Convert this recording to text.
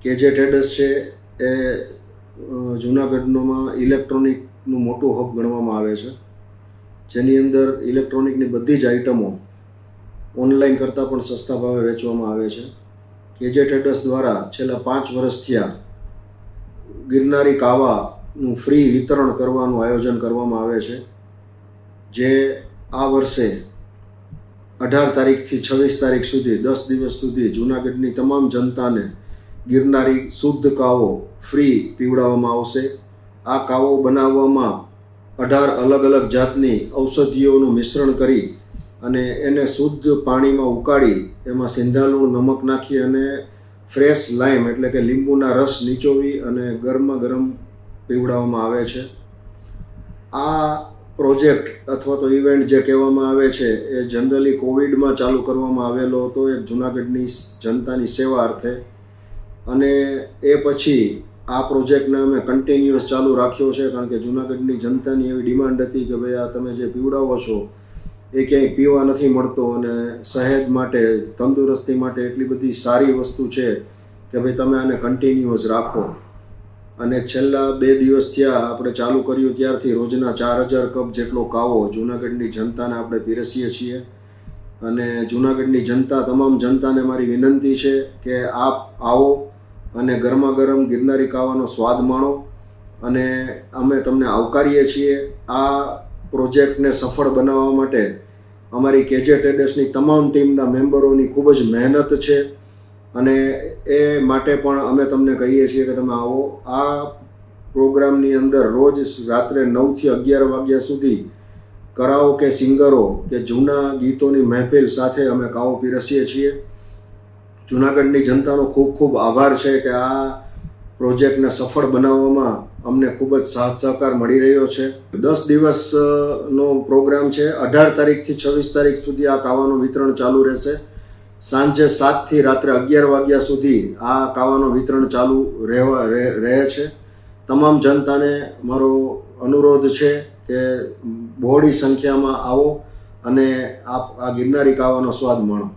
કેજે ટ્રેડર્સ છે એ જૂનાગઢમાં ઇલેક્ટ્રોનિકનું મોટું હબ ગણવામાં આવે છે, જેની અંદર ઇલેક્ટ્રોનિકની બધી જ આઇટમો ઓનલાઈન કરતાં પણ સસ્તા ભાવે વેચવામાં આવે છે. કેજે ટ્રેડર્સ દ્વારા છેલ્લા 5 વર્ષથી આ ગિરનારી કાવાનું ફ્રી વિતરણ કરવાનું આયોજન કરવામાં આવે છે, જે આ વર્ષે 18 તારીખથી 26 તારીખ સુધી 10 દિવસ સુધી જૂનાગઢની તમામ જનતાને ગિરનારી શુદ્ધ કાવો ફ્રી પીવડાવવામાં આવશે. આ કાવો બનાવવામાં 18 અલગ અલગ જાતની ઔષધિઓનું મિશ્રણ કરી અને એને શુદ્ધ પાણીમાં ઉકાળી એમાં સિંધાલુણ નમક નાખી અને ફ્રેશ લાઈમ એટલે કે લીંબુના રસ નીચોવી અને ગરમા ગરમ પીવડાવવામાં આવે છે. આ પ્રોજેક્ટ અથવા તો ઇવેન્ટ જે કહેવામાં આવે છે એ જનરલી કોવિડમાં ચાલુ કરવામાં આવેલો હતો એક જૂનાગઢની જનતાની સેવા અર્થે, અને એ પછી આ પ્રોજેક્ટને અમે કન્ટિન્યુઅસ ચાલુ રાખ્યો છે, કારણ કે જૂનાગઢની જનતાની એવી ડિમાન્ડ હતી કે ભાઈ આ તમે જે પીવડાવો છો એ ક્યાંય પીવા નથી મળતો અને સહેજ માટે તંદુરસ્તી માટે એટલી બધી સારી વસ્તુ છે કે ભાઈ તમે આને કન્ટિન્યુઅસ રાખો. અને છેલ્લા 2 દિવસ થયા આપણે ચાલુ કર્યું ત્યારથી રોજના 4000 કપ જેટલો કાવો જૂનાગઢની જનતાને આપણે પીરસીએ છીએ. અને જૂનાગઢની જનતા, તમામ જનતાને મારી વિનંતી છે કે આપ આવો અને ગરમા ગરમ ગિરનારી કાવાનો સ્વાદ માણો, અને અમે તમને આવકારીએ છીએ. આ પ્રોજેક્ટને સફળ બનાવવા માટે અમારી કેજે ટ્રેડર્સની તમામ ટીમના મેમ્બરોની ખૂબ જ મહેનત છે, અને એ માટે પણ અમે તમને કહીએ છીએ કે તમે આવો. આ પ્રોગ્રામની અંદર રોજ રાત્રે 9 થી 11 વાગ્યા સુધી કરાઓકે સિંગરો કે જૂના ગીતોની મહેફિલ સાથે અમે કાવો પીરસીએ છીએ. જૂનાગઢની જનતાનો ખૂબ ખૂબ આભાર છે કે આ પ્રોજેક્ટને સફળ બનાવવામાં અમને ખૂબ જ સાથ સહકાર મળી રહ્યો છે. 10 દિવસનો પ્રોગ્રામ છે. 18 તારીખથી 26 તારીખ સુધી આ કાવાનું વિતરણ ચાલુ રહેશે. સાંજે 7 થી રાત્રે 11 વાગ્યા સુધી આ કાવાનું વિતરણ ચાલુ રહે છે. તમામ જનતાને મારો અનુરોધ છે કે બહોળી સંખ્યામાં આવો અને આ ગિરનારી કાવાનો સ્વાદ માણો.